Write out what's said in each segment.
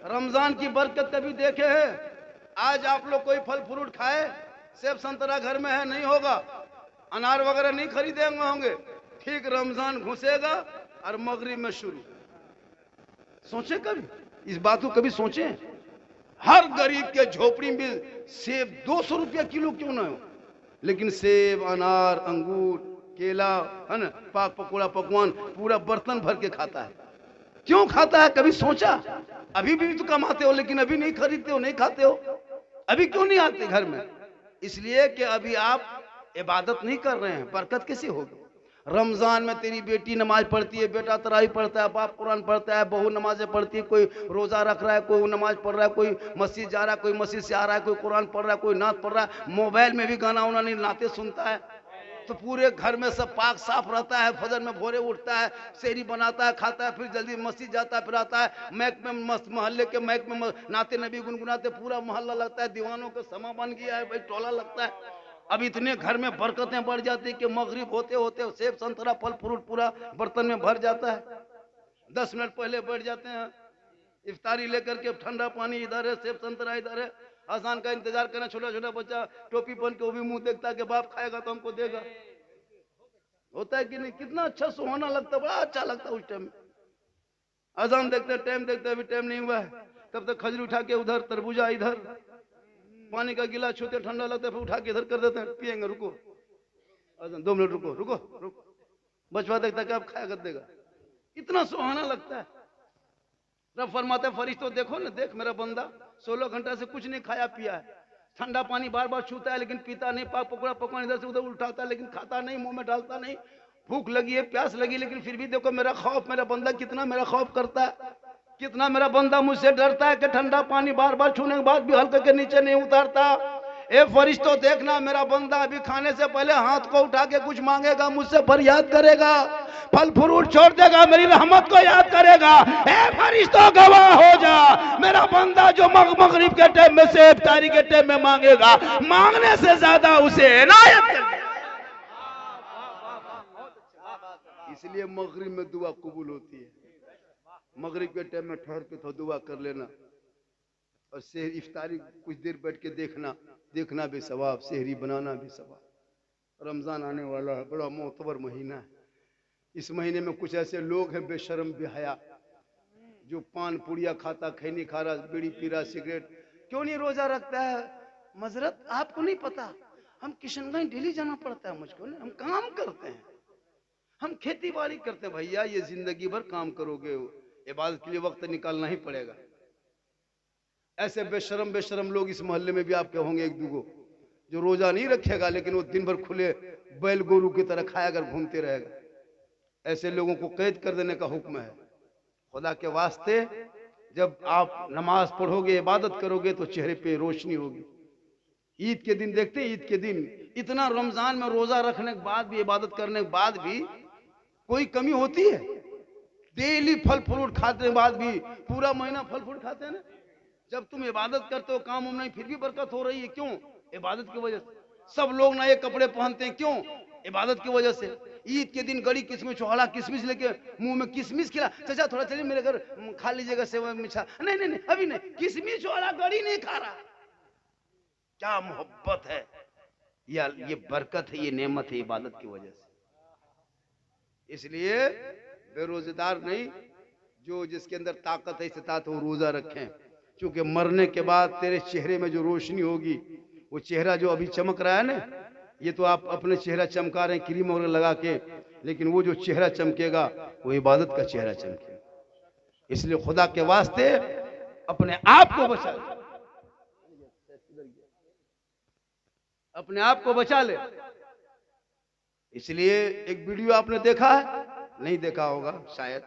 रमजान की बरकत कभी देखे है? आज आप लोग कोई फल फ्रूट खाए? सेब संतरा घर में है? नहीं होगा। अनार वगैरह नहीं खरीदेंगे होंगे। ठीक रमजान घुसेगा और मगरिब में शुरू। सोचे कभी इस बात को? कभी सोचे? हर गरीब के झोपड़ी में सेब 200 रुपया किलो क्यों ना हो, लेकिन सेब, अनार, अंगूर, केला, है ना, पाक पकौड़ा, पकवान पूरा बर्तन भर के खाता है। क्यों खाता है? कभी सोचा? अभी भी तो कमाते हो, लेकिन अभी नहीं खरीदते हो, नहीं खाते हो। अभी क्यों नहीं आते घर में? इसलिए कि अभी आप इबादत नहीं कर रहे हैं। बरकत कैसे होगी? रमजान में तेरी बेटी नमाज पढ़ती है, बेटा तरावी पढ़ता है, बाप कुरान पढ़ता है, बहू नमाजें पढ़ती है, कोई रोजा रख रहा है, कोई नमाज पढ़ रहा है, कोई मस्जिद जा रहा है, कोई मस्जिद से आ रहा है, कोई कुरान पढ़ रहा है, कोई नात पढ़ रहा है, मोबाइल में भी गाना उना नहीं, नाते सुनता है। तो पूरे घर में सब पाक साफ रहता है। फजर में भोरे उठता है, सेहरी बनाता है, खाता है, फिर जल्दी मस्जिद जाता है, फिर आता है, मैक में मोहल्ले के मैक में नाते नबी गुनगुनाते, पूरा मोहल्ला लगता है, दीवानों का समा बन गया है भाई, टोला लगता है। अब इतने घर में बरकतें बढ़ जाती कि मगरिब होते होते सेब संतरा फल फ्रूट पूरा बर्तन में भर जाता है। 10 मिनट पहले बैठ जाते हैं इफ्तारी लेकर के, ठंडा पानी इधर है, सेब संतरा इधर है, आसान का इंतजार करना। छोटा छोटा बच्चा टोपी पहन के वो भी मुंह देखता है कि बाप खाएगा तो हमको देगा। होता है कि नहीं? कितना अच्छा सुहाना लगता है, बड़ा अच्छा लगता है उस टाइम। अजान देखते टाइम देखते अभी टाइम नहीं हुआ है, तब तक खजूर उठा के उधर, तरबूजा इधर, पानी का गिलास छूते ठंडा लगता है, फिर उठा के इधर कर देते हैं, पिएंगे, रुको अजान 2 मिनट रुको रुको रुको। बचवा देखता कि अब खाएगा देगा। इतना सुहाना लगता है। रब फरमाते हैं फरिश्तों देखो ना, देख मेरा बंदा 16 घंटा से कुछ नहीं खाया पिया है, ठंडा पानी बार बार छूता है लेकिन पीता नहीं, पाक पकौड़ा पकवान इधर से उधर उठाता है लेकिन खाता नहीं, मुंह में डालता नहीं, भूख लगी है, प्यास लगी, लेकिन फिर भी देखो मेरा खौफ, मेरा बंदा कितना मेरा खौफ करता है, कितना मेरा बंदा मुझसे डरता है कि ठंडा पानी बार बार छूने के बाद भी हल्के के नीचे नहीं उतारता। ए फरिश्तों देखना, मेरा बंदा अभी खाने से पहले हाथ को उठा के कुछ मांगेगा, मुझसे फरियाद करेगा, फल फ्रूट छोड़ देगा, मेरी रहमत को याद करेगा। ए फरिश्तों गवाह हो जा, मेरा बंदा जो मगरिब के टाइम में से इफ्तारी के टाइम में मांगेगा, मांगने से ज्यादा उसे इनायत कर। इसलिए मगरिब में दुआ कबूल होती है। मगरिब के टाइम में ठहर के तो दुआ कर लेना, और सेहरी इफ्तारी कुछ देर बैठ के देखना, देखना भी सवाब, सेहरी बनाना भी सवाब। रमजान आने वाला है, बड़ा मोतबर महीना है। इस महीने में कुछ ऐसे लोग हैं बेशर्म बेहया, जो पान पुड़िया खाता, खैनी खा रहा, बीड़ी पी रहा, सिगरेट, क्यों नहीं रोजा रखता है? मजरत आपको नहीं पता, हम किशनगंज डेली जाना पड़ता है मुझको, हम काम करते हैं, हम खेती बाड़ी करते हैं। भैया ये जिंदगी भर काम करोगे, इबादत के लिए वक्त निकालना ही पड़ेगा। ऐसे बेशरम बेशरम लोग इस मोहल्ले में भी आपके होंगे एक दूगो, जो रोजा नहीं रखेगा लेकिन वो दिन भर खुले बैल गोरू की तरह खाया कर घूमते रहेगा। ऐसे लोगों को कैद कर देने का हुक्म है। खुदा के वास्ते जब आप नमाज पढ़ोगे, इबादत करोगे तो चेहरे पे रोशनी होगी। ईद के दिन देखते हैं, ईद के दिन इतना रमजान में रोजा रखने के बाद भी, इबादत करने के बाद भी कोई कमी होती है? डेली फल फ्रूट खाते के बाद भी पूरा महीना फल फ्रूट खाते हैं ना। जब तुम इबादत करते हो, काम नहीं, फिर भी बरकत हो रही है। क्यों? इबादत की वजह से। सब लोग नए कपड़े पहनते हैं, क्यों? इबादत की वजह से। ईद के दिन गड़ी किसमिस चौड़ा किसमिस लेके मुंह में किसमिस खिला, चाचा थोड़ा चलिए मेरे घर खा लीजिएगा सेवा मिठा, नहीं नहीं नहीं अभी नहीं, किसमिस चौड़ा गड़ी नहीं खा रहा। क्या मोहब्बत है, या ये बरकत है, ये नेमत है इबादत की वजह से। इसलिए बेरोजगार नहीं, जो जिसके अंदर ताकत है, इस्तात हो, रोजा रखें, क्योंकि मरने के बाद तेरे चेहरे में जो रोशनी होगी, वो चेहरा जो अभी चमक रहा है ना, ये तो आप अपने चेहरा चमका रहे हैं क्रीम वगैरह लगा के, लेकिन वो जो चेहरा चमकेगा वो इबादत का चेहरा चमकेगा। इसलिए खुदा के वास्ते अपने आप को बचा ले, अपने आप को बचा ले। इसलिए एक वीडियो आपने देखा है, नहीं देखा होगा शायद,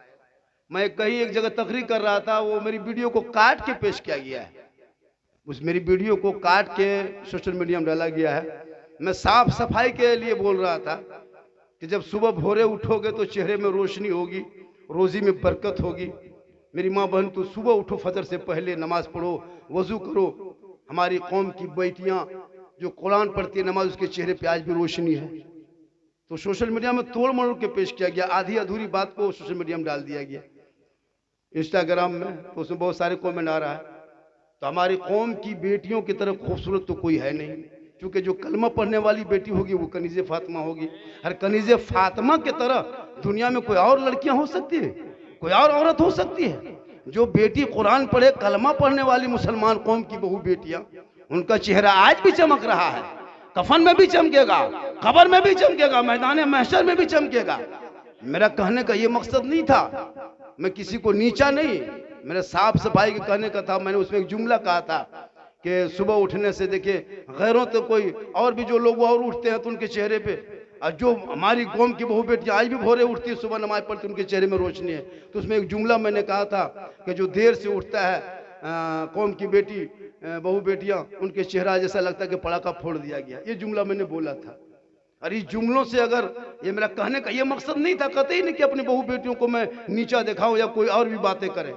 मैं कहीं एक जगह तकरीर कर रहा था, वो मेरी वीडियो को काट के पेश किया गया है, उस मेरी वीडियो को काट के सोशल मीडिया में डाला गया है। मैं साफ सफाई के लिए बोल रहा था कि जब सुबह भोरे उठोगे तो चेहरे में रोशनी होगी, रोजी में बरकत होगी। मेरी माँ बहन, तो सुबह उठो, फजर से पहले नमाज पढ़ो, वजू करो। हमारी कौम की बेटियां जो कुरान पढ़ती है, नमाज, उसके चेहरे पे आज भी रोशनी है। तो सोशल मीडिया में तोड़ मरोड़ के पेश किया गया, आधी अधूरी बात को सोशल मीडिया में डाल दिया गया। इंस्टाग्राम में, तो उसमें बहुत सारे कमेंट आ रहा है, तो हमारी कौम की बेटियों की तरह खूबसूरत तो कोई है नहीं, क्योंकि जो कलमा पढ़ने वाली बेटी होगी वो कनीज़े फातिमा होगी। हर कनीज़े फातिमा की तरह दुनिया में कोई और लड़कियां हो सकती है, कोई और औरत हो सकती है? जो बेटी कुरान पढ़े, कलमा पढ़ने वाली मुसलमान कौम की बहू बेटियां, उनका चेहरा आज भी चमक रहा है, कफन में भी चमकेगा, कब्र में भी चमकेगा, मैदान महशर में भी चमकेगा। मेरा कहने का ये मकसद नहीं था, मैं किसी को नीचा नहीं, मेरे साफ सफाई के कहने का था। मैंने उसमें एक जुमला कहा था कि सुबह उठने से देखिए गैरों तो कोई और भी जो लोग और उठते हैं तो उनके चेहरे पे, और जो हमारी कौम की बहू बेटियां आज भी भोरे उठती है, सुबह नमाज पढ़ती, उनके चेहरे में रोशनी है। तो उसमें एक जुमला मैंने कहा था कि जो देर से उठता है कौम की बेटी बहू बेटियां, उनके चेहरा जैसा लगता है कि पड़ाका फोड़ दिया गया। ये जुमला मैंने बोला था। और इस जुमलों से, अगर ये मेरा कहने का ये मकसद नहीं था कतई नहीं कि अपनी बहू बेटियों को मैं नीचा दिखाऊं या कोई और भी बातें करें।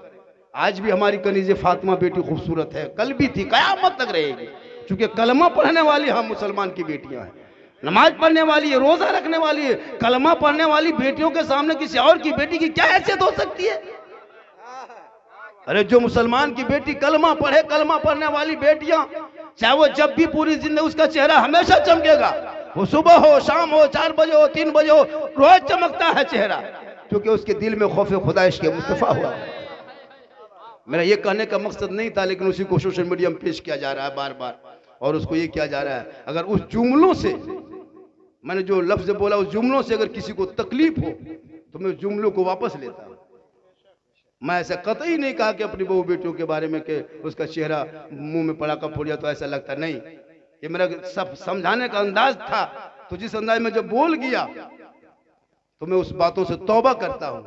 आज भी हमारी कनीज़े फातिमा बेटी खूबसूरत है, कल भी थी, कयामत तक रहेगी, क्योंकि कलमा पढ़ने वाली हम मुसलमान की बेटियां हैं, नमाज पढ़ने वाली है, रोजा रखने वाली है। कलमा पढ़ने वाली बेटियों के सामने किसी और की बेटी की क्या हैसियत हो सकती है? अरे जो मुसलमान की बेटी कलमा पढ़े, कलमा पढ़ने वाली बेटियां, चाहे वो जब भी पूरी जिंदगी, उसका चेहरा हमेशा चमकेगा, वो सुबह हो, शाम हो, 4 बजे हो, 3 बजे हो, रोज चमकता है चेहरा, क्योंकि उसके दिल में खौफ खुदा इश्क़ मुस्तफ़ा हुआ। मेरा ये कहने का मकसद नहीं था, लेकिन उसी को सोशल मीडिया में पेश किया जा रहा है बार बार, और उसको ये किया जा रहा है। अगर उस जुमलों से, मैंने जो लफ्ज बोला, उस जुमलों से अगर किसी को तकलीफ हो तो मैं जुमलों को वापस लेता हूं। मैं ऐसा कतई नहीं कहा कि अपनी बहू बेटियों के बारे में कि उसका चेहरा मुंह में पड़ाका फोड़ दिया तो ऐसा लगता नहीं। ये मेरा सब समझाने का अंदाज था। तो जिस अंदाज में जब बोल गया तो मैं उस बातों से तौबा करता हूं,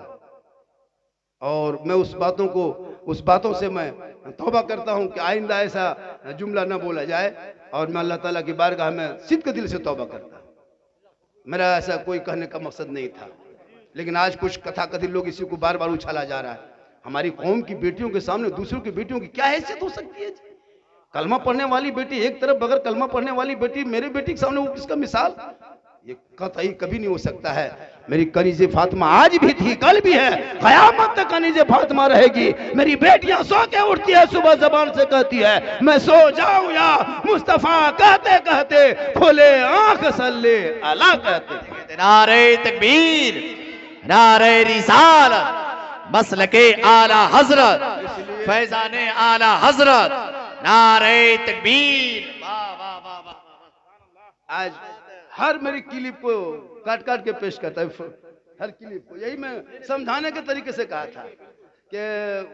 और मैं उस बातों से मैं तौबा करता हूं कि आइंदा ऐसा जुमला ना बोला जाए, और मैं अल्लाह ताला की बारगाह में सिद्क दिल से तौबा करता हूं। मेरा ऐसा कोई कहने का मकसद नहीं था, लेकिन आज कुछ कथाकथित लोग इसी को बार बार उछाला जा रहा है। हमारी कौम की बेटियों के सामने दूसरों की बेटियों की क्या हैसियत हो सकती है? कलमा पढ़ने वाली बेटी एक तरफ, बगैर कलमा पढ़ने वाली बेटी मेरी बेटी के सामने, वो किसका मिसाल? ये कतई कभी नहीं हो सकता है। मेरी कनीज़े फातिमा आज भी थी, कल भी है, कयामत तक कनीज़े फातिमा रहेगी। मेरी बेटियां सो के उठती है, सुबह जबान से कहती है मैं सो जाऊं या मुस्तफा, कहते कहते खोले आंख सल्ले अला कहते। नारे तकबीर, नारे रिसालत, मसलके आला हजरत, फैजाने आला हजरत, नारे तकबीर। वाह वाह वाह वाह। आज हर मेरी क्लिप को काट काट के पेश करता है, हर क्लिप को। यही मैं समझाने के तरीके से कहा था कि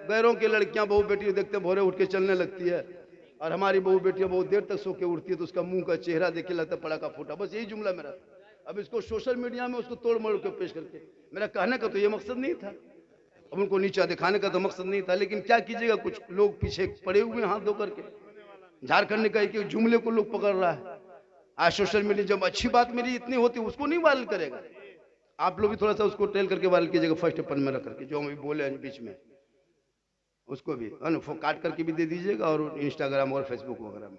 गैरों की लड़कियां बहू बेटी देखते भोरे उठ के चलने लगती है, और हमारी बहू बेटियां बहुत देर तक सो के उठती है, तो उसका मुंह का चेहरा देख के लगता है पड़ाका फूटा। बस यही जुमला मेरा। अब इसको सोशल मीडिया में उसको तोड़ मोड़ के पेश करके, मेरा कहने का तो ये मकसद नहीं था, अब उनको नीचा दिखाने का तो मकसद नहीं था। लेकिन क्या कीजिएगा, कुछ लोग पीछे पड़े हुए हैं हाथ धो करके। झारखंड का एक जुमले को लोग पकड़ रहा है। आज सोशल मीडिया जब अच्छी बात मेरी इतनी होती उसको नहीं वायरल करेगा, आप लोग भी थोड़ा सा उसको टेल करके वायरल कीजिएगा, फर्स्ट अपन में रख करके, जो हम बोले हैं बीच में उसको भी काट करके भी दे दीजिएगा, और इंस्टाग्राम और फेसबुक वगैरह में।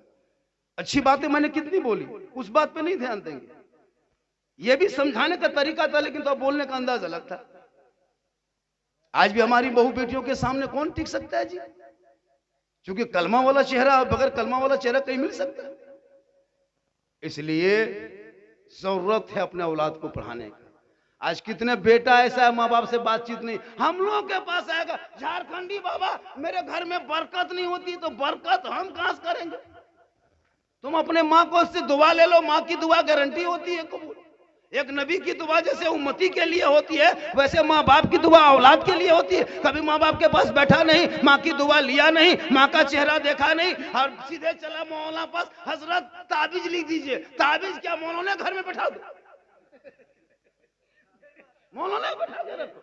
अच्छी बातें मैंने कितनी बोली, उस बात पे नहीं ध्यान देंगे। यह भी समझाने का तरीका था, लेकिन तो बोलने का अंदाज अलग था। आज भी हमारी बहू बेटियों के सामने कौन टिक सकता है जी? क्योंकि कलमा वाला चेहरा, बगैर कलमा वाला चेहरा कहीं मिल सकता है? इसलिए जरूरत है अपने औलाद को पढ़ाने का। आज कितने बेटा ऐसा है, माँ बाप से बातचीत नहीं, हम लोग के पास आएगा झारखंडी बाबा मेरे घर में बरकत नहीं होती, तो बरकत हम कहां से करेंगे? तुम अपने माँ को उससे दुआ ले लो, माँ की दुआ गारंटी होती है कबूल। एक नबी की दुआ जैसे उम्मती के लिए होती है, वैसे माँ बाप की दुआ औलाद के लिए होती है। कभी माँ बाप के पास बैठा नहीं, माँ की दुआ लिया नहीं, माँ का चेहरा देखा नहीं, और सीधे चला मौलाना पास, हजरत ताबीज लिख दीजिए। ताबीज क्या मौलाना घर में बैठा दो, मौलाना बैठा दे रखो,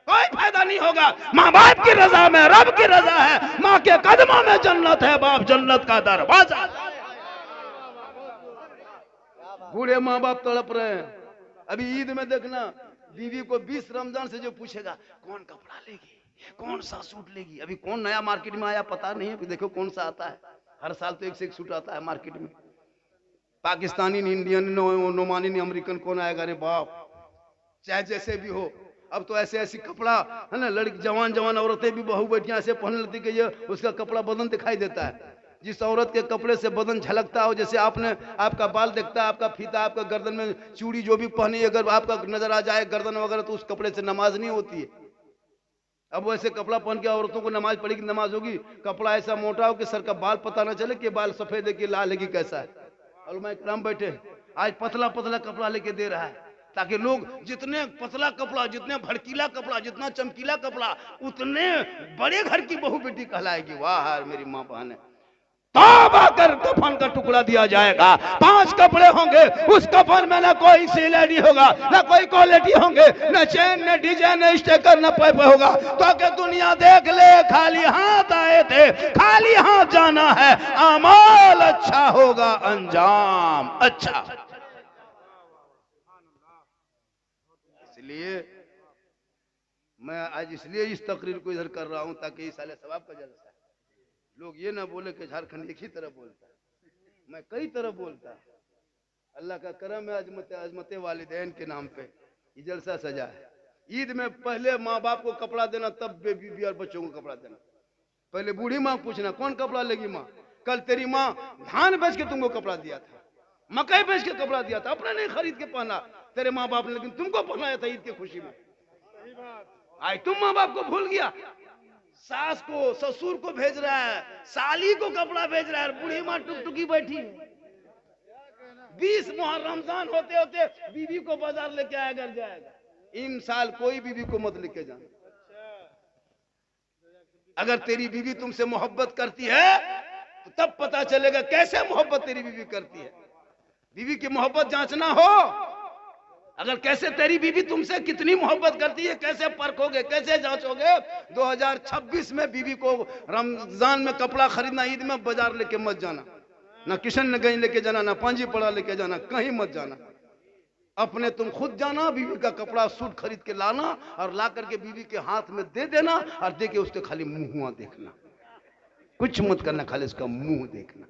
कोई फायदा नहीं होगा। माँ बाप की रजा में रब की रजा है, माँ के कदमों में जन्नत है, बाप जन्नत का दरवाजा। बूढ़े माँ बाप तड़प रहे हैं। अभी ईद में देखना, बीवी को 20 रमजान से जो पूछेगा कौन कपड़ा लेगी, कौन सा सूट लेगी, अभी कौन नया मार्केट में आया पता नहीं है, देखो कौन सा आता है। हर साल तो एक से एक सूट आता है मार्केट में, पाकिस्तानी, इंडियन, नोमानी, अमेरिकन कौन आएगा? अरे बाप, चाहे जैसे भी हो, अब तो ऐसे ऐसी कपड़ा है ना, लड़की जवान जवान औरतें भी बहू बेटियां ऐसे पहन लेती कि ये उसका कपड़ा बदन दिखाई देता है। जिस औरत के कपड़े से बदन झलकता हो, जैसे आपने आपका बाल दिखता है, आपका फीता, आपका गर्दन में चूड़ी जो भी पहनी, अगर आपका नजर आ जाए गर्दन वगैरह, तो उस कपड़े से नमाज नहीं होती है। अब वैसे कपड़ा पहन के औरतों को नमाज पढ़ी कि नमाज होगी? कपड़ा ऐसा मोटा हो कि सर का बाल पता ना चले कि बाल सफेद है कि लाल है कि कैसा है। उलमा इकराम बैठे, आज पतला पतला कपड़ा लेके दे रहा है ताकि लोग जितने पतला कपड़ा, जितने भड़कीला कपड़ा, जितना चमकीला कपड़ा, उतने बड़े घर की बहू बेटी कहलाएगी। वाह मेरी माँ बहन है। तब आकर कफन का टुकड़ा दिया जाएगा। 5 कपड़े होंगे, उस कफन में ना कोई सिलेटी होगा, ना कोई क्वालिटी होंगे, न चेन, न डिजाइन, न स्टेकर, न पैप होगा, तो कि दुनिया देख ले खाली हाथ आए थे, खाली हाथ जाना है। अमाल अच्छा होगा, अंजाम अच्छा। इसलिए मैं आज इसलिए इस तकरीर को इधर कर रहा हूं ताकि इस साले सवाब का जलसा है। लोग ये ना बोले कि झारखंड एक ही तरह बोलता है, मैं कई तरह बोलता है। अल्लाह का करम है, अजमते वालिदैन के नाम पे ये जलसा सजा है। ईद में पहले माँ बाप को कपड़ा देना, तब बीबी और बच्चों को कपड़ा देना। पहले बूढ़ी माँ पूछना कौन कपड़ा लेगी माँ? कल तेरी माँ धान बेच के तुमको कपड़ा दिया था, मकई बेच के कपड़ा दिया था, अपने नहीं खरीद के पहना तेरे माँ बाप ने, लेकिन तुमको पहनाया था ईद की खुशी में। आज तुम माँ बाप को भूल गया, सास को ससुर को भेज रहा है, साली को कपड़ा भेज रहा है, बूढ़ी माँ टुकटुकी बैठी है। 20 मुहर्रम रमजान होते होते बीवी को बाजार लेके आया घर जाएगा। इन साल कोई बीवी को मत लेके जाना। अगर तेरी बीवी तुमसे मोहब्बत करती है तो तब पता चलेगा कैसे मोहब्बत तेरी बीवी करती है। बीवी की मोहब्बत जांचना हो, अगर कैसे तेरी बीवी तुमसे कितनी मोहब्बत करती है, कैसे परखोगे, कैसे जांचोगे? 2026 में बीवी को रमजान में कपड़ा खरीदना, ईद में बाजार लेके मत जाना, ना किशन गंज लेके जाना, ना पांजी पड़ा लेके जाना, कहीं मत जाना। अपने तुम खुद जाना, बीवी का कपड़ा सूट खरीद के लाना और ला करके बीवी के हाथ में दे देना, और दे के उसके खाली मुंह देखना, कुछ मत करना, खाली उसका मुंह देखना।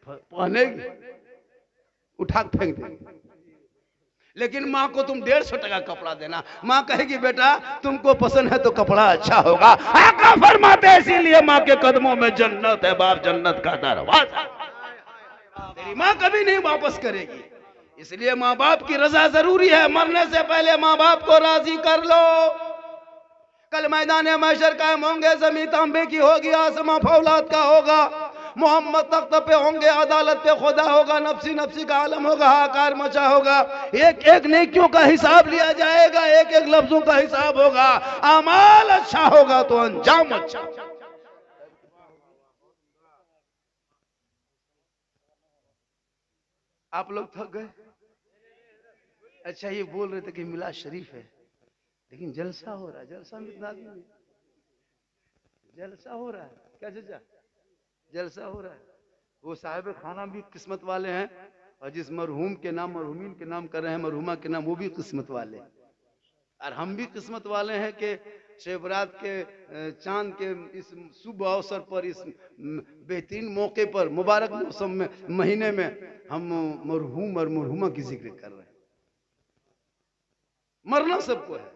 पहनेगी उठा के फेंक देगी। लेकिन माँ को तुम 150 टका कपड़ा देना, माँ कहेगी बेटा तुमको पसंद है तो कपड़ा अच्छा होगा। आका फरमाते हैं इसीलिए माँ के कदमों में जन्नत है, बाप जन्नत का दरवाजा। तेरी माँ कभी नहीं वापस करेगी, इसलिए माँ बाप की रजा जरूरी है। मरने से पहले माँ बाप को राजी कर लो। कल मैदान महशर कायम होंगे, जमीन तांबे की होगी, आसमां फौलाद का होगा, मोहम्मद तख्त पे होंगे, अदालत पे खुदा होगा, नफ्सी नफ्सी का आलम होगा, हाकार मचा होगा। एक एक नेकियों का हिसाब लिया जाएगा, एक एक लफ्जों का हिसाब होगा। अमाल अच्छा होगा तो अंजाम अच्छा। आप लोग थक गए? अच्छा ये बोल रहे थे कि मिलाद शरीफ है, लेकिन जलसा हो रहा है। जलसा में इतना आदमी नहीं, जलसा हो रहा है। क्या चाचा? जलसा हो रहा है। वो साहिब खाना भी किस्मत वाले हैं, और जिस मरहूम के नाम, मरहूमीन के नाम कर रहे हैं, मरहूमा के नाम, वो भी किस्मत वाले हैं। और हम भी किस्मत वाले हैं कि शिवरात के चांद के इस शुभ अवसर पर, इस बेहतरीन मौके पर, मुबारक मौसम में, महीने में हम मरहूम और मरहूमा की जिक्र कर रहे हैं। मरना सबको है,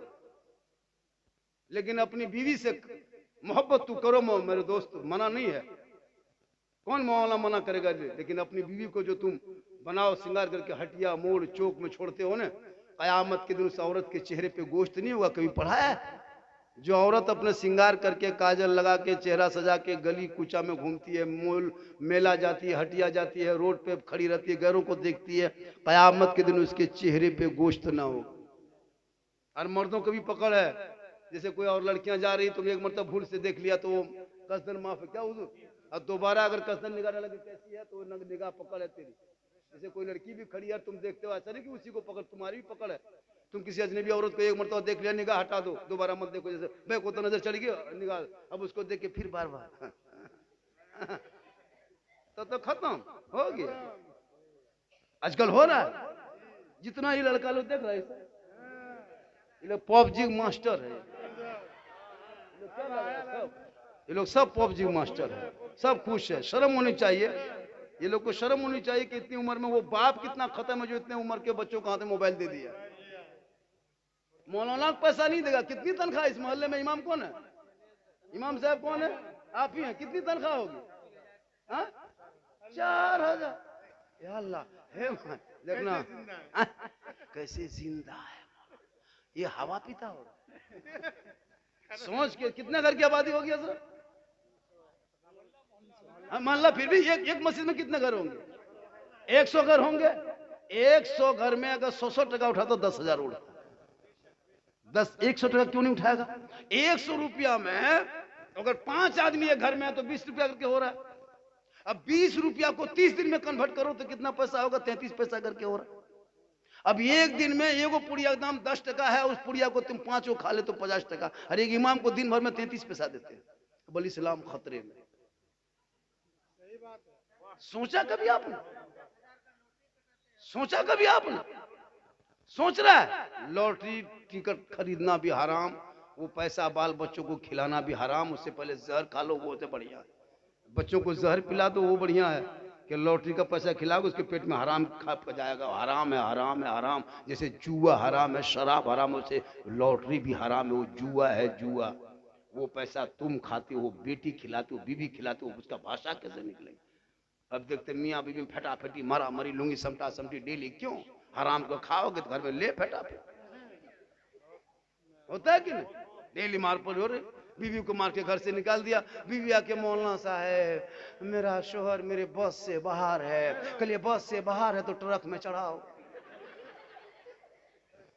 लेकिन अपनी बीवी से मोहब्बत तू करो मेरे दोस्त, मना नहीं है। कौन मौला मना करेगा? लेकिन अपनी बीवी को जो तुम बनाओ श्रृंगार करके, हटिया मोड़ चौक में छोड़ते हो ना, कयामत के दिन उस औरत के चेहरे पे गोश्त नहीं होगा। कभी पढ़ा है? जो औरत अपने श्रृंगार करके, काजल लगा के, चेहरा सजा के गली कूचा में घूमती है, मोल मेला जाती है, हटिया जाती है, रोड पे खड़ी रहती है, गैरों को देखती है, कयामत के दिन उसके चेहरे पे गोश्त ना हो। और मर्दों को भी पकड़ है, जैसे कोई और लड़कियां जा रही, तुम एक मरतब भूल से देख लिया तो वो कसदन माफ है, क्या हुजूर? और दोबारा अगर कसदन निगाह लगे कैसी है तो निगाह पकड़ है तेरी। जैसे कोई लड़की भी खड़ी है, तुम देखते हो, ऐसा नहीं कि उसी को पकड़, तुम्हारी भी पकड़ है। तुम किसी अजनबी औरत को एक मरतबा देख लिया, निगाह हटा दो, दोबारा मत देखो। जैसे मैं को तो नजर चढ़ गई निगाह, अब उसको देख के फिर बार बार तो खत्म हो गया। आजकल हो रहा है, जितना ही लड़का लोग देख रहा है, ये लोग पबजी मास्टर है, ये लोग सब पबजी मास्टर है, सब खुश है। शर्म होनी चाहिए। ये लोग को शर्म होनी चाहिए कि इतनी उम्र में वो बाप कितना खत्म है जो इतने उम्र के बच्चों को हाथ में मोबाइल दे दिया। मौलाना को पैसा नहीं देगा। कितनी तनख्वाह इस मोहल्ले में? इमाम कौन है? इमाम साहब कौन है? आप ही हैं। कितनी तनख्वाह होगी? हाँ, 4000। या अल्लाह है देखना कैसे जिंदा है, ये हवा पीता होगा। सोच के कितने घर की आबादी होगी हजरत? मान ला फिर भी एक मस्जिद में कितने घर होंगे? 100 घर होंगे। 100 घर में अगर 100 टका उठा तो 10,000 उड़ा। 100 टका क्यों नहीं उठाएगा? 100 रुपया में अगर 5 आदमी एक घर में है तो 20 रुपया करके हो रहा है। अब 20 रुपया को 30 दिन में कन्वर्ट करो तो कितना पैसा होगा? 33 पैसा करके हो रहा है। अब एक दिन में एगो पुड़िया का दाम 10 टका है, उस पुड़िया को तुम 5 खा ले तो 50 टका। और एक इमाम को दिन भर में 33 पैसा देते हैं। बोल इस्लाम खतरे में। सोचा कभी आपने? सोचा कभी आपने? सोच रहा है लॉटरी टिकट खरीदना भी हराम, वो पैसा बाल बच्चों को खिलाना भी हराम। उससे पहले जहर खा लो, वो तो बढ़िया है। बच्चों को जहर पिला दो, वो बढ़िया है कि लॉटरी का पैसा खिलाओगे उसके पेट में हराम खा जाएगा। हराम है, हराम है, हराम। जैसे जुआ हराम है, शराब हराम, वैसे लॉटरी भी हराम है। वो जुआ है, जुआ। वो पैसा तुम खाते हो, बेटी खिलाते हो, बीवी खिलाते हो, उसका भाषा कैसे निकलेगा? अब देखते मियाँ बीवी में फटाफटी, मारा मरी, लूंगी समटा समटी डेली। क्यों? हराम को खाओगे तो घर में ले फटाफट होता है कि नहीं? डेली मार पड़ी हो रही। बीवी को मार के घर से निकाल दिया। बीवी आके मौलाना साहब मेरा शोहर मेरे बस से बाहर है। कल बस से बाहर है तो ट्रक में चढ़ाओ।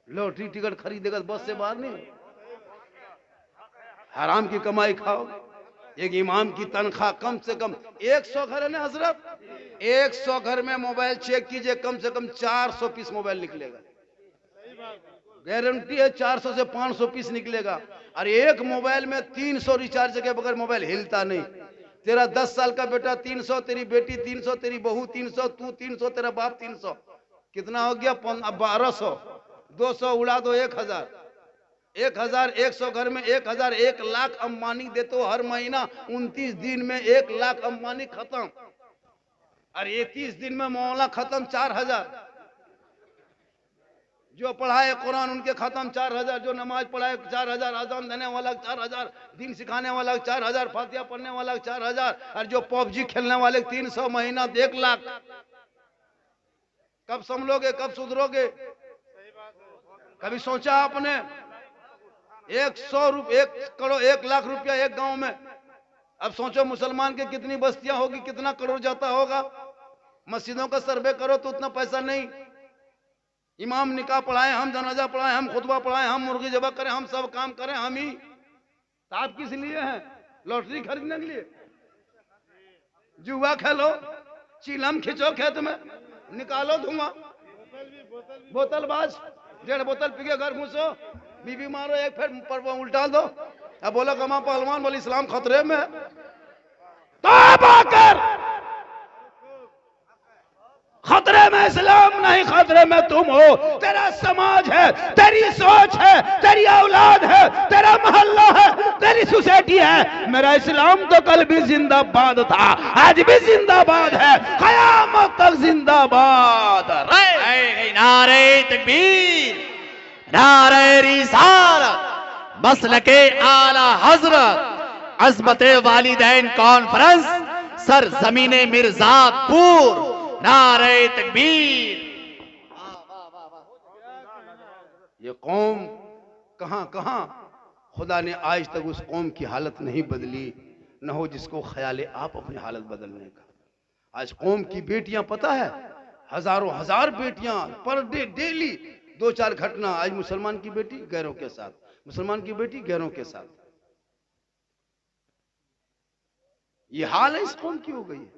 लॉटरी टिकट खरीदेगा बस से बाहर नहीं, हराम की कमाई खाओ। एक इमाम की तनख्वाह कम से कम 100 घर है ना हजरत, 100 घर में मोबाइल चेक कीजिए, कम से कम 400 पीस मोबाइल निकलेगा। गारंटी है 400 से 500 पीस निकलेगा। और एक मोबाइल में 300 रिचार्ज के बगैर मोबाइल हिलता नहीं। तेरा 10 साल का बेटा 300, तेरी बेटी 300, तेरी बहू 300, तू 300, तेरा बाप 300, कितना हो गया? 1200। 200 उड़ा दो 1000। 1000 100 घर में 1000, 1 लाख अंबानी देते हो हर महीना। 29 दिन में 1 लाख अंबानी खत्म। और 21 दिन में मौला खत्म 4000। जो पढ़ाए कुरान उनके खत्म 4000, जो नमाज पढ़ाए 4000, अजान देने वाला 4000, दिन सिखाने वाला 4000, फातिहा पढ़ने वाला 4000, और जो पबजी खेलने वाले 300, महीना 1 लाख। कब संभलोगे? कब सुधरोगे? कभी सोचा आपने? 1 करोड़ 1 लाख रुपया एक गांव में। अब सोचो मुसलमान के कितनी बस्तियां होगी, कितना करोड़ जाता होगा। मस्जिदों का सर्वे करो तो उतना पैसा नहीं। इमाम निकाह पढ़ाए, हम जनाजा पढ़ाए, हम खुतबा पढ़ाए, हम मुर्गी जबा करें, हम सब काम करें हम ही। तो आप किस लिए हैं? लॉटरी खरीदने के लिए? जुआ खेलो, चिलम खिंचो खेत में, निकालो धुआं, बोतलबाज 1.5 बोतल पी के घर घुसो, बीबी मारो एक, फिर पर उल्टा दो। अब बोला कमा पहलवान, बोले इस्लाम खतरे में। तौबा कर, खतरे में इस्लाम नहीं, खतरे में तुम हो। तेरा समाज है, तेरी सोच है, तेरी औलाद है, तेरा मोहल्ला है, तेरी सोसाइटी है। मेरा इस्लाम तो कल भी जिंदाबाद था, आज भी जिंदाबाद है, कयामत तक जिंदाबाद। नारे तकबीर, नारे रिसालत, मसलके आला हजरत, अज़मते वालिदैन कॉन्फ्रेंस, सरज़मीने मिर्जापुर। नारे तकबीर। ये कौम कहां कहां, खुदा ने आज तक उस कौम की हालत नहीं बदली, न हो जिसको ख्याल आप अपनी हालत बदलने का। आज कौम की बेटियां, पता है, हजारों हजार बेटियां पर डे, डेली 2-4 घटना। आज मुसलमान की बेटी गैरों के साथ, मुसलमान की बेटी गैरों के साथ। ये हाल है इस कौम की हो गई है।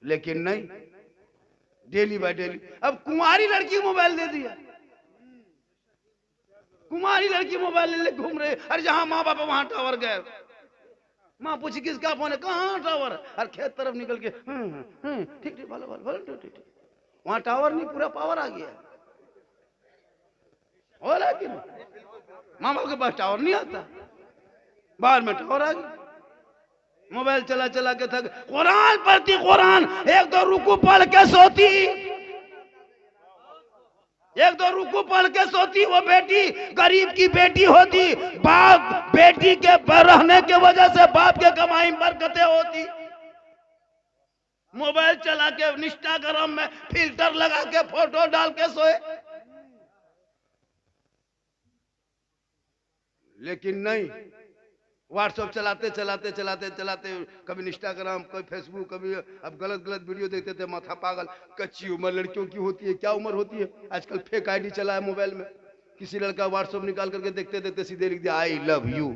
लेकिन नहीं, डेली बाय डेली। अब कुंवारी लड़की मोबाइल दे दिया, कुंवारी लड़की मोबाइल ले घूम रहे। अरे जहां माँ बाप वहां टावर गए। माँ पूछी किसका फोन है, कहाँ टावर? अरे खेत तरफ निकल के ठीक ठीक भालो भालो ठीक ठीक। वहां टावर नहीं, पूरा पावर आ गया। हो लेकिन माँ बाप के पास टावर नहीं आता, बाहर में टावर आ गया। मोबाइल चला चला के थक, कुरान पढ़ती, कुरान एक दो रुकू पढ़ के सोती, एक दो रुकू पढ़ के सोती। वो बेटी गरीब की बेटी होती, बाप बेटी के रहने के वजह से बाप के कमाई में बरकतें होती। मोबाइल चला के इंस्टाग्राम में फिल्टर लगा के फोटो डाल के सोए। लेकिन नहीं, व्हाट्सएप चलाते चलाते चलाते चलाते कभी इंस्टाग्राम, कभी फेसबुक, कभी अब गलत गलत वीडियो देखते थे, माथा पागल। कच्ची उम्र लड़कियों की होती है, क्या उम्र होती है आजकल। फेक आईडी चला है मोबाइल में, किसी लड़का व्हाट्सएप निकाल करके देखते देखते सीधे लिख दिया आई लव यू।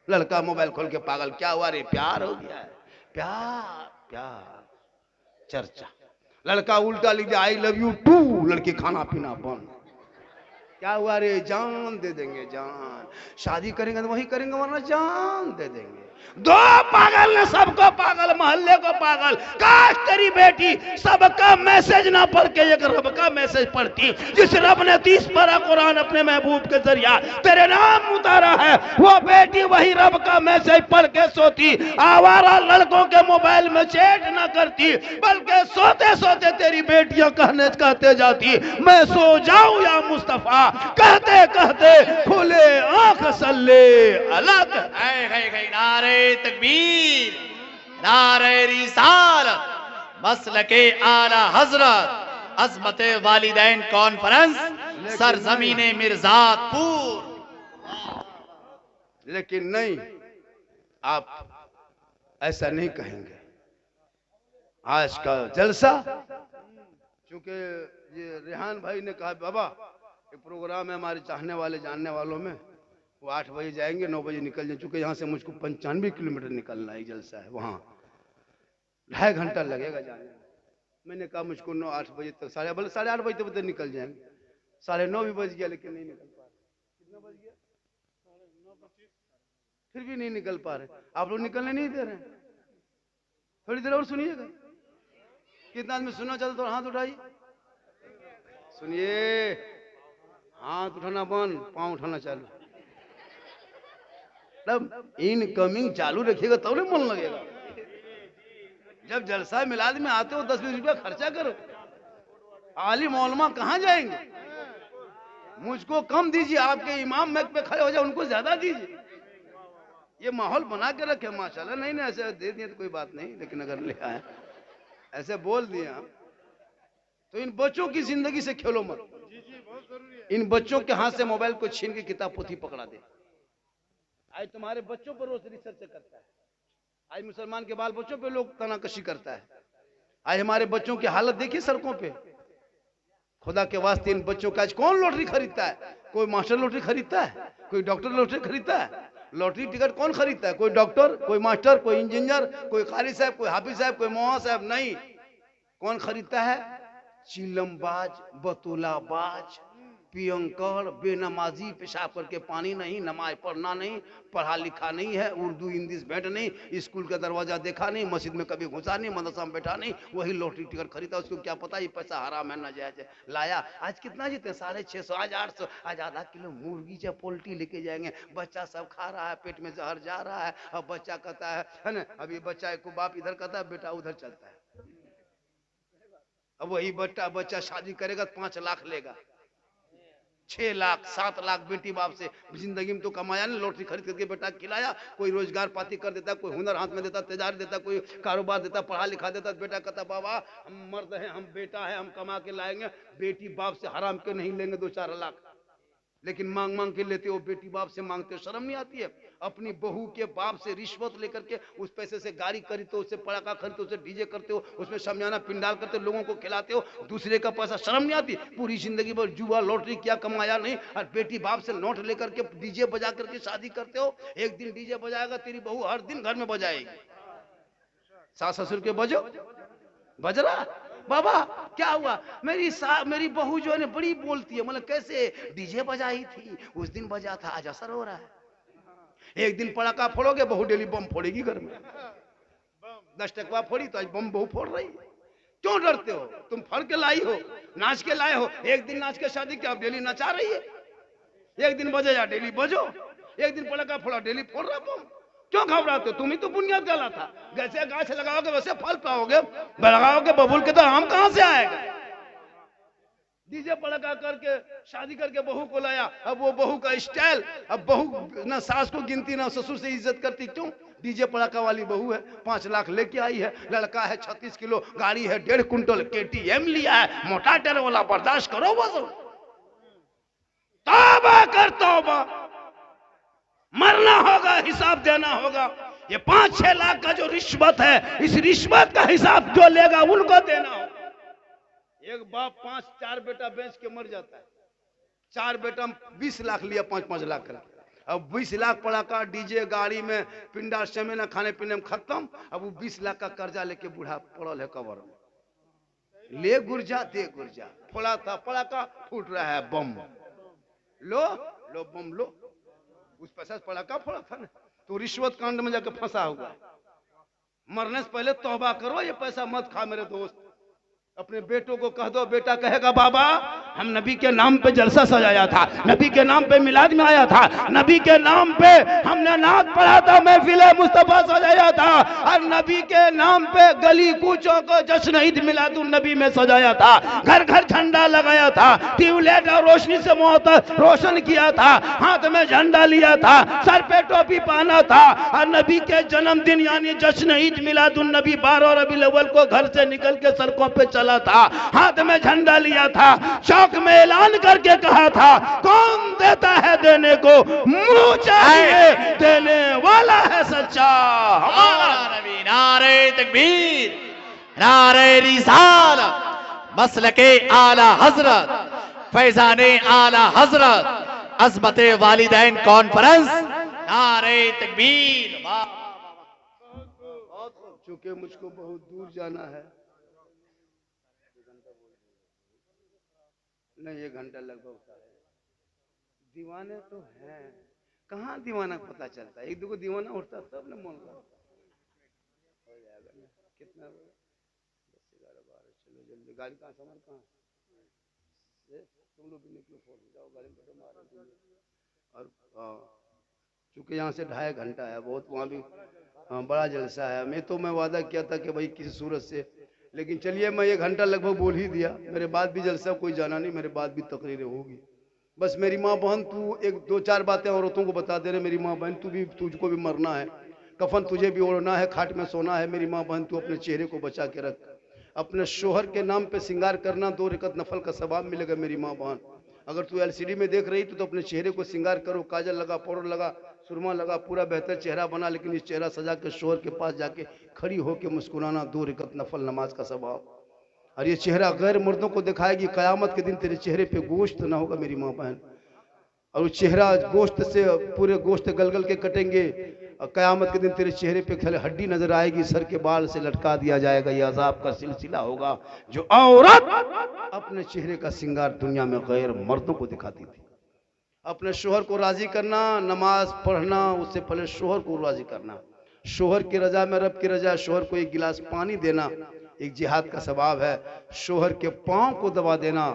लड़का मोबाइल खोल के पागल, क्या हुआ रे, प्यार हो गया है, प्यार प्यार चर्चा। लड़का उल्टा लिख दिया आई लव यू टू, लड़की खाना पीना बंद। क्या हुआ रे, जान दे देंगे जान, शादी करेंगे तो वही करेंगे वरना जान दे देंगे। दो पागल ने सबको पागल, मोहल्ले को पागल। काश तेरी बेटी सबका मैसेज ना पढ़ के एक रब का मैसेज पढ़ती। जिस रब ने 30 पारा कुरान अपने महबूब के जरिया तेरे नाम उतारा है, वो बेटी वही रब का मैसेज पढ़ के सोती। आवारा लड़कों के मोबाइल में चैट ना करती, बल्कि सोते सोते तेरी बेटियां कहते जाती मैं सो जाऊं या मुस्तफा, कहते कहते खुले आंख सल्ले अलग। नारे तकबीर, नारे रिसालत, मसलके आला हजरत, अज़मत वालिदैन कॉन्फ्रेंस, सरजमीने मिर्जातपुर। लेकिन नहीं, आप ऐसा नहीं कहेंगे। आज का जलसा, क्योंकि ये रेहान भाई ने कहा बाबा एक प्रोग्राम है हमारे चाहने वाले जानने वालों में, वो 8 बजे जाएंगे, 9 बजे निकल जाए। चूंकि यहाँ से मुझको 95 किलोमीटर निकलना है, जलसा है वहाँ 2.5 घंटा लगेगा जाने में। मैंने कहा मुझको 9-8 बजे तक, 8:30 बजे तक निकल जाएंगे। 9:30 भी बज गया लेकिन नहीं निकल पा रहे। कितना बज गया? 9:25, फिर भी नहीं निकल पा रहे। आप लोग निकलने नहीं दे रहे हैं। थोड़ी देर और सुनिएगा। कितना आदमी सुनना चाहते तो हाथ उठाइए। सुनिए, हाथ उठाना बंद, पाँव उठाना चालू। तब इनकमिंग चालू रखिएगा तब तो मन लगेगा। जब जलसा मिलाद में आते हो 10-20 रुपया खर्चा करो। आलिम औलमा कहाँ जाएंगे? मुझको कम दीजिए, आपके इमाम मैक पे खड़े हो जाए उनको ज्यादा दीजिए। ये माहौल बना के रखे माशाल्लाह। नहीं नहीं ऐसे दे दिए तो कोई बात नहीं, लेकिन अगर ले आए ऐसे बोल दिए आप तो इन बच्चों की जिंदगी से खेलो मत। इन बच्चों के हाथ से मोबाइल को छीन के किताब पोथी पकड़ा दे। आज तुम्हारे बच्चों पर रोज रिसर्च करता है। आज मुसलमान के बाल बच्चों पे लोग तनाकशी करता है। आज हमारे बच्चों की हालत देखिए सड़कों पे। खुदा के वास्ते इन बच्चों का आज कौन लॉटरी खरीदता है? कोई मास्टर लॉटरी खरीदता है, कोई डॉक्टर लॉटरी खरीदता है। लॉटरी टिकट कौन खरीदता है? कोई डॉक्टर, कोई मास्टर, कोई इंजीनियर, कोई कारी साहब, कोई हाफिज साहब, कोई मोहा साहब नहीं। कौन खरीदता है? चिलमबाज, बतूलाबाज, पियंकर, बेनमाजी, पेशाब करके पानी नहीं, नमाज पढ़ना नहीं, पढ़ा लिखा नहीं है, उर्दू इंग्लिश बैठ नहीं, स्कूल का दरवाजा देखा नहीं, मस्जिद में कभी घुसा नहीं, मदरसा में बैठा नहीं, वही लॉटरी टिकट खरीदा। उसको क्या पता ये पैसा हराम है नाजायज है। लाया आज कितना जीते? 650, आज 800, आज आधा किलो मुर्गी या पोल्ट्री लेके जाएंगे। बच्चा सब खा रहा है, पेट में जहर जा रहा है। अब बच्चा कहता है ना, अभी बच्चा को बाप इधर कहता है, बेटा उधर चलता है। अब वही बच्चा शादी करेगा 5 लाख लेगा, 6 लाख 7 लाख बेटी बाप से जिंदगी में तो कमाया नहीं। लॉटरी खरीद करके बेटा खिलाया। कोई रोजगार पाती कर देता, कोई हुनर हाथ में देता, तेजारी देता, कोई कारोबार देता, पढ़ा लिखा देता। बेटा कहता बाबा हम मर्द हैं, हम बेटा है, हम कमा के लाएंगे। बेटी बाप से हराम के नहीं लेंगे 2-4 लाख, लेकिन मांग मांग के लेते हो। बेटी बाप से मांगते हो, शर्म नहीं आती है? अपनी बहू के बाप से रिश्वत लेकर के उस पैसे से गाड़ी खरीदते हो, उससे पटाखा खरीदते हो, उससे डीजे करते हो, उसमें शमियाना पिंडाल करते हो, लोगों को खिलाते हो, दूसरे का पैसा। शर्म नहीं आती? पूरी जिंदगी भर जुआ लॉटरी क्या कमाया नहीं, और बेटी बाप से नोट लेकर के डीजे बजा करके शादी करते हो। एक दिन डीजे बजाएगा तेरी बहू, हर दिन घर में बजाएगी। सास ससुर के बजो बज रहा। बाबा क्या हुआ? मेरी बहू जो है ना बड़ी बोलती है। मतलब कैसे? डीजे बजाई थी उस दिन बजा था, आज असर हो रहा है। एक दिन पटाखा फोड़ोगे, बहू डेली बम फोड़ेगी घर में। 10 टकवा फोड़ी तो आज बम बहू फोड़ रही है। क्यों डरते हो? तुम फड़ के लाई हो, नाच के लाए हो। एक दिन नाच के शादी किया, डेली नचा रही है। एक दिन बजे जा, डेली बजो। एक दिन पटाखा फोड़ा, डेली फोड़ रहा बम। क्यों घबराते हो? तुम ही तो बुनियाद गला था। जैसे गाछ लगाओगे वैसे फल पाओगे, लगाओगे बबूल के तो आम कहां से आएगा? डीजे पड़का करके शादी करके बहू को लाया, अब वो बहू का स्टाइल, अब बहू ना सास को गिनती ना ससुर से इज्जत करती। क्यों? डीजे पड़का वाली बहू है, 5 लाख लेके आई है, लड़का है 36 किलो, गाड़ी है 1.5 कुंटल, KTM लिया है, मोटा टेर वाला, बर्दाश्त करो बस। तौबा कर तौबा, मरना होगा, हिसाब देना होगा। ये 5-6 लाख का जो रिश्वत है, इस रिश्वत का हिसाब जो लेगा उनको देना होगा। एक बाप 5-4 बेटा बेच के मर जाता है, 4 बेटा 20 लाख लिया, 5-5 लाख का। अब 20 लाख पड़ा का डीजे गाड़ी में पिंडा सेमेना खाने पीने में खत्म। अब वो 20 लाख का कर्जा लेके बूढ़ा पड़ल है कबर में। ले गुर्जा दे गुर्जा, फोड़ा था पड़ा का, फूट रहा है बम। लो लो बम लो, उस पैसा से पड़ा का फोड़ा था ना, तो रिश्वत कांड में जाकर फंसा हुआ है। मरने से पहले तौबा करो, ये पैसा मत खा मेरे दोस्त। अपने बेटों को कह दो, बेटा कहेगा बाबा हम नबी के नाम पे जलसा सजाया था, नबी के नाम पे मिलाद में आया था, नबी के नाम पे हमने नात पढ़ा था, महफिल मुस्तफा सजाया था, और नबी के नाम पे गली कूचों को जश्न ईद मिलादुन नबी में सजाया था, घर घर झंडा लगाया था, ट्यूबलाइट और रोशनी से रोशन किया था, हाथ में झंडा लिया था, सर पे टोपी पहना था, और नबी के जन्मदिन यानी जश्न ईद मिलादुन नबी 12 रबीउल अव्वल को घर से निकल के सड़कों पे चला था, हाथ में झंडा लिया था, चौक में ऐलान करके कहा था कौन देता है देने को, मुंह चाहिए देने वाला है सच्चा हमारा नबी। नारे तकबीर, नारे रिसालत, मसलके आला हजरत, फैजाने आला हजरत, अज़मते वालिदैन कॉन्फ्रेंस। नारे तकबीर। चूंकि मुझको बहुत दूर जाना है, नहीं 1 घंटा लगभग होता है। दीवाने तो हैं, कहाँ दीवाना पता चलता है, 1-2 दीवाना उठता तब न मन लगता। हो जाएगा ना, कितना 10, 11, 12, चलो जल्दी। गाड़ी कहाँ, सामान कहाँ से? तुम लोग भी निकलो, फोन जाओ गाड़ी में बैठो, मारो। और चूंकि यहाँ से 2.5 घंटा है, बहुत वहाँ भी बड़ा जलसा है। मैं वादा किया था कि भाई किसी सूरत से, लेकिन चलिए मैं 1 घंटा लगभग बोल ही दिया। मेरे बाद भी जलसा कोई जाना नहीं, मेरे बाद भी तकरीरें होगी। बस मेरी माँ बहन तू 1-2-4 बातें औरतों को बता दे रहे। मेरी माँ बहन तुझको भी मरना है, कफन तुझे भी ओढ़ना है, खाट में सोना है। मेरी माँ बहन तू अपने चेहरे को बचा के रख, अपने शोहर के नाम पे श्रृंगार करना, 2 रकत नफल का सवाब मिलेगा। मेरी माँ बहन अगर तू LCD में देख रही तो अपने चेहरे को श्रृंगार करो, काजल लगा, पाउडर लगा, सुरमा लगा, पूरा बेहतर चेहरा बना, लेकिन इस चेहरा सजा के शोहर के पास जाके खड़ी होके मुस्कुराना, 2 रकत नफल नमाज का सवाब। और ये चेहरा गैर मर्दों को दिखाएगी, कयामत के दिन तेरे चेहरे पे गोश्त ना होगा मेरी माँ बहन, और वो चेहरा गोश्त से पूरे गोश्त गल के कटेंगे, और कयामत के दिन तेरे चेहरे पे खाली हड्डी नजर आएगी, सर के बाल से लटका दिया जाएगा। ये अजाब का सिलसिला होगा जो औरत अपने चेहरे का श्रृंगार दुनिया में गैर मर्दों को दिखाती थी। अपने शोहर को राजी करना, नमाज पढ़ना, उससे पहले शोहर को राजी करना, शोहर की रजा में रब की रजा। शोहर को 1 गिलास पानी देना एक जिहाद का सवाब है। शोहर के पांव को दबा देना,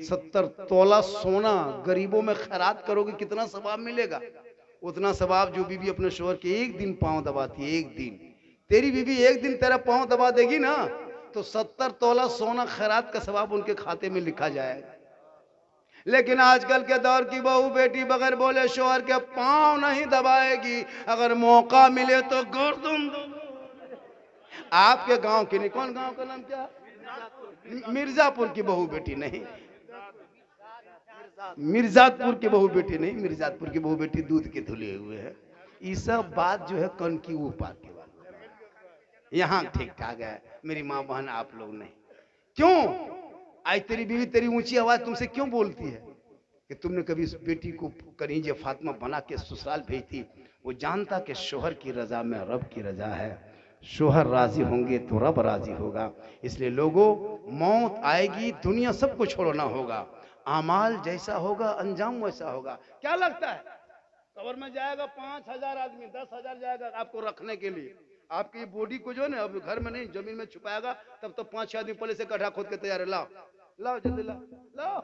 70 तोला सोना गरीबों में खैरात करोगे कितना सवाब मिलेगा, उतना सवाब जो बीवी अपने शोहर के 1 दिन पांव दबाती है। 1 दिन तेरी बीवी 1 दिन तेरा पांव दबा देगी ना, तो 70 तोला सोना खैरात का सवाब उनके खाते में लिखा जाएगा। लेकिन आजकल के दौर की बहू बेटी बगैर बोले शोहर के पांव नहीं दबाएगी, अगर मौका मिले तो गर्दन। आपके गांव की नहीं, कौन गांव का नाम क्या? मिर्जापुर की बहू बेटी नहीं, मिर्जापुर की बहू बेटी नहीं, मिर्जापुर की बहू बेटी दूध के धुले हुए है। ये सब बात जो है कन की वो पाके वाली, यहाँ ठीक ठाक है। मेरी माँ बहन आप लोग नहीं, क्यों? आज तेरी बीवी तेरी ऊंची आवाज तुमसे क्यों बोलती है कि तुमने कभी उस बेटी को कनीजे फातिमा बना के ससुराल भेजती? वो जानता कि शोहर की रजा में रब की रजा है, शोहर राजी होंगे तो रब राजी होगा। इसलिए लोगों, मौत आएगी, दुनिया सबको छोड़ना होगा, आमाल जैसा होगा अंजाम वैसा होगा। क्या लगता है कब्र में जाएगा 5000 आदमी, 10,000 जाएगा आपको रखने के लिए। आपकी बॉडी को जो है ना, अब घर में नहीं जमीन में छुपाएगा, तब तो 5-6 आदमी पहले से गड्ढा खोद के तैयार है। लाओ लाओ जल्दी लाओ लाओ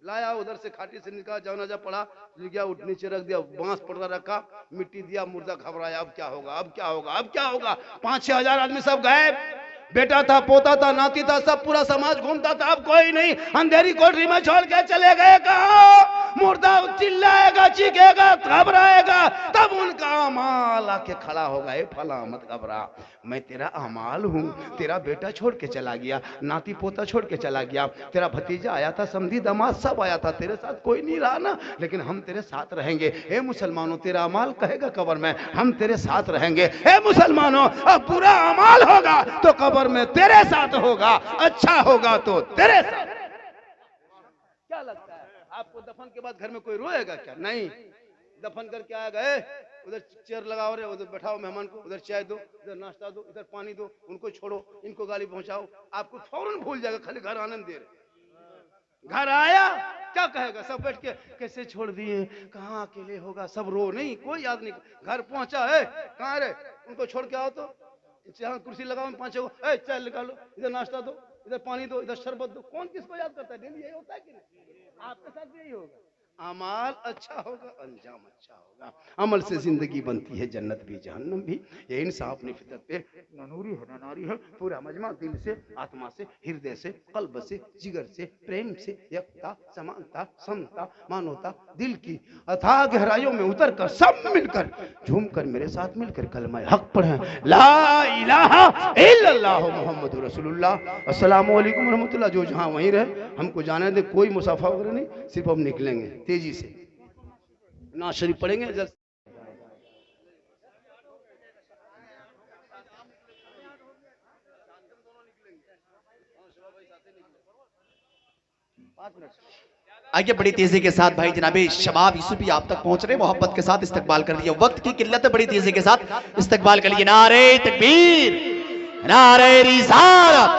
लाया उधर से खाटी से निकाला, जौना जा पड़ा, गया उठ नीचे रख दिया, बांस पड़ा रखा, मिट्टी दिया, मुर्दा घबराया, अब क्या होगा, अब क्या होगा, अब क्या होगा। 5-6 हजार आदमी सब गायब, बेटा था, पोता था, नाती था, सब पूरा समाज घूमता था, अब कोई नहीं। अंधेरी कोठरी में छोड़ के चले गए। कहा मुर्दा चिल्लाएगा, चीखेगा, घबराएगा, तब उनका अमाल आके खड़ा होगा। ए फला मत घबरा, मैं तेरा अमाल हूँ। तेरा बेटा छोड़ के चला गया, नाती पोता छोड़ के चला गया, तेरा भतीजा आया था, समधी दामाद सब आया था, तेरे साथ कोई नहीं रहा ना, लेकिन हम तेरे साथ रहेंगे। ए मुसलमानों, तेरा अमाल कहेगा कब्र में, हम तेरे साथ रहेंगे। ए मुसलमानों, अब बुरा अमाल होगा तो कब्र में तेरे साथ होगा, अच्छा होगा तो तेरे साथ। क्या लगता है आपको, दफन के बाद घर में कोई रोएगा क्या? नहीं। दफन करके आ गए, उधर चेयर लगाओ रे, उधर बैठाओ मेहमान को, उधर चाय दो, इधर नाश्ता दो, इधर पानी दो, उनको छोड़ो, इनको गाली पहुंचाओ, आपको फौरन भूल जाएगा, खाली घर आनंद दे रहे। घर आया क्या कहेगा, सब बैठ के कैसे छोड़ दिए, कहाँ अकेले होगा, सब रो, नहीं कोई याद नहीं। घर पहुंचा है, कहाँ रे, उनको छोड़ के आओ, तो यहाँ कुर्सी लगाओ, 5-6 चाय निकालो, इधर नाश्ता दो, इधर पानी दो, इधर शरबत दो। कौन किसको याद करता है? डेली यही होता है कि नहीं? आपके साथ भी यही होगा। अमाल अच्छा होगा, अंजाम अच्छा होगा। अमल से जिंदगी बनती है जन्नत भी जहन्नम भी। ये इंसान अपनी फितरत पे नूरी है, नारी है, पूरा मजमा, दिल से, आत्मा से, हृदय से, कल्ब से, जिगर से, प्रेम से, एकता, समानता, समता, मानवता, दिल की अथाह गहराइयों में उतर कर सब मिलकर झूम कर मेरे साथ मिलकर कलमा हक पढ़े, ला इलाहा इल्लल्लाह मुहम्मदुर रसूलुल्लाह। अस्सलामु अलैकुम रहमतुल्लाह। जो जहां वहीं रहे, हमको जाने दे, कोई मुसाफा वगैरह नहीं, सिर्फ हम निकलेंगे तेजी से, ना शरीफ पढ़ेंगे जल्द। आइए बड़ी तेजी के साथ भाई जनाबे शबाब यूसुफी आप तक पहुंच रहे, मोहब्बत के साथ इस्तकबाल कर लिया, वक्त की किल्लत है, बड़ी तेजी के साथ इस्तकबाल कर लिए। नारे तकबीर, नारे रिसालत,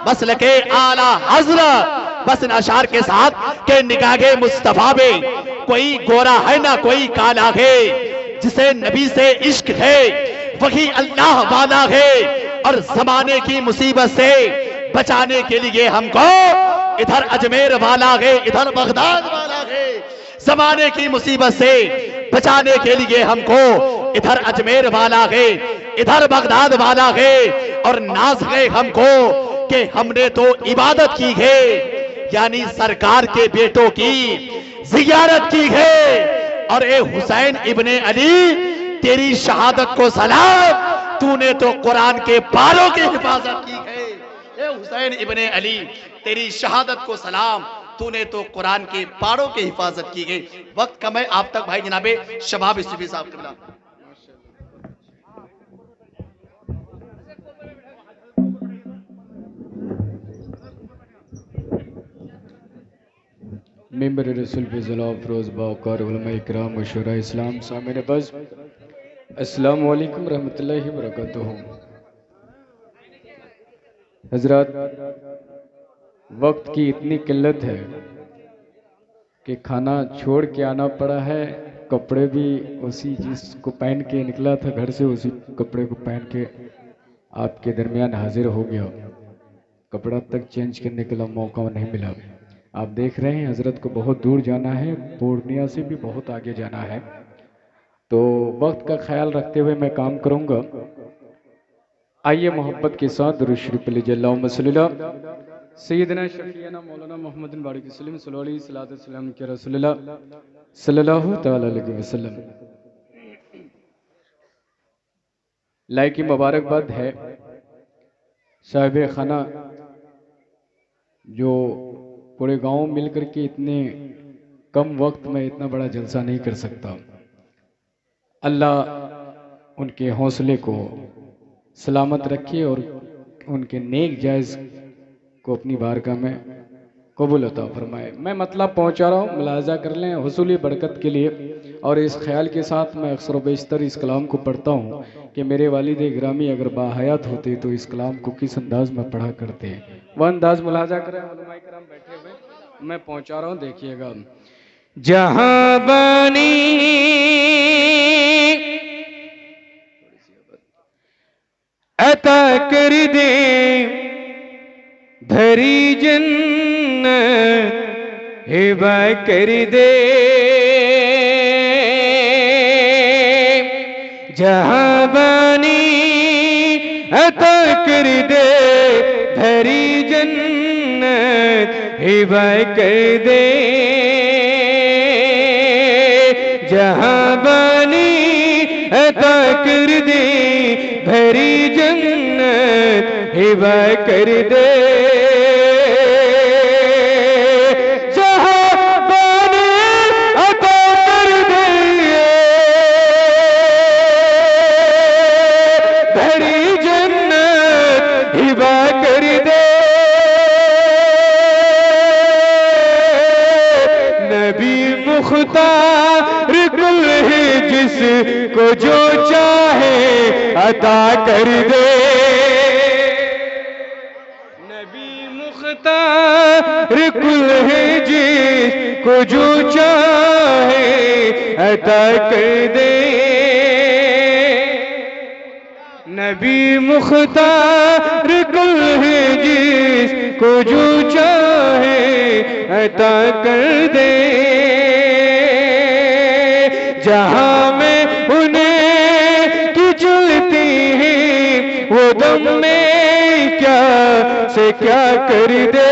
मसलके आला हजरत। बस इन अशार के साथ के निगाहे मुस्तफा में कोई गोरा है ना कोई काला है, जिसे नबी से इश्क है वही अल्लाह वाला है, और जमाने की मुसीबत से बचाने के लिए हमको इधर अजमेर वाला है, इधर बगदाद वाला है। जमाने की मुसीबत से बचाने के लिए हमको इधर अजमेर वाला है, इधर बगदाद वाला है, और नाज है हमको कि हमने तो इबादत की है, यानी सरकार के बेटों की जियारत की है। और ए हुसैन इब्ने अली, तेरी शहादत को सलाम, तूने तो कुरान के पारों की हिफाजत की है। ए हुसैन इब्ने अली, तेरी शहादत को सलाम, तूने तो कुरान के पारों की हिफाजत की गई। वक्त कम है, आप तक भाई जनाबे शबाब यूसुफी साहब के मिला। मेंबर रसूल फ़िज़ला फ़रोज़ बावकार उलमा इकराम व शुरा इस्लाम सामिन बज़, अस्सलामु अलैकुम रहमतुल्लाहि व बरकातुहू। हज़रात, वक्त की इतनी किल्लत है कि खाना छोड़ के आना पड़ा है, कपड़े भी उसी जिसको पहन के निकला था घर से, उसी कपड़े को पहन के आपके दरमियान हाजिर हो गया। कपड़ा तक चेंज करने के लिए मौका नहीं मिला। आप देख रहे हैं हज़रत को बहुत दूर जाना है, पूर्णिया से भी बहुत आगे जाना है, तो वक्त का ख्याल रखते हुए मैं काम करूंगा। आइए मोहब्बत के साथ दुरूद शरीफ लीजिए। अल्लाहुम्मा सल्ली अला सय्यिदना शफीना मौलाना मोहम्मद बारिक वसल्लम सल्लल्लाहु अलैहि वसल्लम के रसूलुल्लाह सल्लल्लाहु तआला अलैहि वसल्लम। लाइक मुबारकबाद है साहिब खाना जो पूरे गांव मिलकर के इतने कम वक्त में इतना बड़ा जलसा नहीं कर सकता। अल्लाह उनके हौसले को सलामत रखे और उनके नेक जायज़ को अपनी बारगाह में कबूल अता फरमाए। मैं मतलब पहुंचा रहा हूँ, मुलाजा कर लें हुसूली बरकत के लिए। और इस ख्याल के साथ मैं अक्सर बेशतर इस कलाम को पढ़ता हूँ कि मेरे वालिद गिरामी अगर बाहयात होते तो इस कलाम को किस अंदाज में पढ़ा करते हैं। वह अंदाज मुलाजा करें। उलमाए किराम बैठे हुए, मैं पहुंचा रहा हूँ, देखिएगा। जहां बनी अता कर दे धरी जन्नत हिबा कर दे, जहां बानी अता कर दे, भरी जन्नत हिबा कर दे, जहां बानी अता कर दे, भरी जन्नत हिबा कर दे, जहां बानी अता कर दे, भरी जन्नत हिबा कर दे। नबी मुख्तार कुल है जिसको जो चाहे अता कर दे, नबी मुख्तार कुल है जिसको जो चाहे अता कर दे, नबी मुख्तार कुल है जिसको जो चाहे अता कर दे, जहां में उन्हें की चलती है वो दम में क्या से क्या कर दे,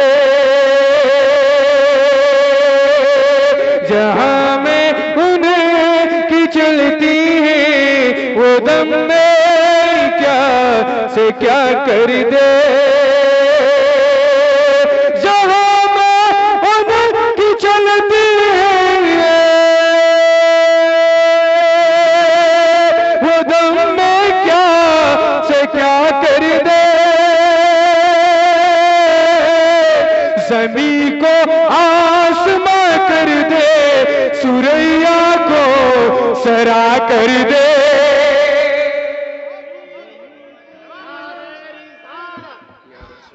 जहां में उन्हें की चलती है वो दम में क्या से क्या कर दे, जहां में उनकी चलती है वो दम में क्या से क्या कर दे, ज़मीं को आसमां कर दे, सुरैया को सरा कर दे,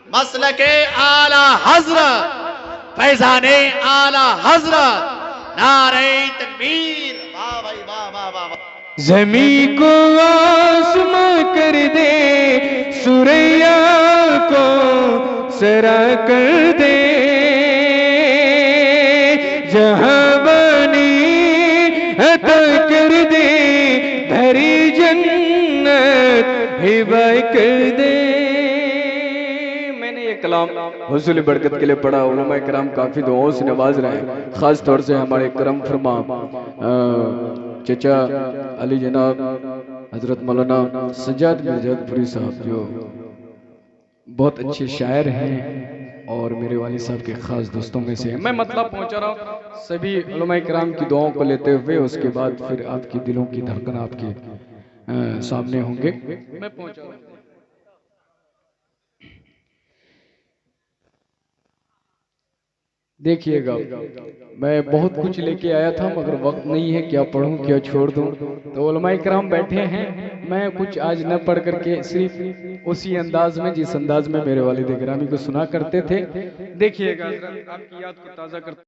मसलके आला हजरत, फैजाने आला हजरत, नारे तकबीर, वाह भाई वाह वाह वाह वाह। ज़मीं को आसमां कर दे, सुरैया को सरा कर दे, जहां बनी अता कर दे, भरी जन्नत हिबा कर दे। मैंने ये कलाम हुज़ूर बरकत के लिए पढ़ा, उलमा किराम काफ़ी दुआओं से नवाज रहे हैं, ख़ास तौर से हमारे करम फरमा चचा अली जनाब हजरत मौलाना सज्जाद मिर्जापुरी साहब जो बहुत अच्छे शायर हैं और मेरे वालिद साहब के ख़ास दोस्तों में से हैं। मैं मतलब पहुंचा रहा हूँ सभी उलमा किराम की दुआओं को लेते हुए, उसके बाद फिर आपकी दिलों की धड़कन आपके सामने होंगे। मैं पहुंचा रहा हूँ। देखिएगा, मैं बहुत कुछ लेके आया था मगर वक्त नहीं है, क्या पढ़ूं क्या छोड़ दूं। तो उलमा इकराम बैठे हैं, मैं कुछ आज न पढ़ करके सिर्फ उसी अंदाज में जिस अंदाज में मेरे वालिद गिरामी को सुना करते थे, देखिएगा आपकी याद को ताज़ा करते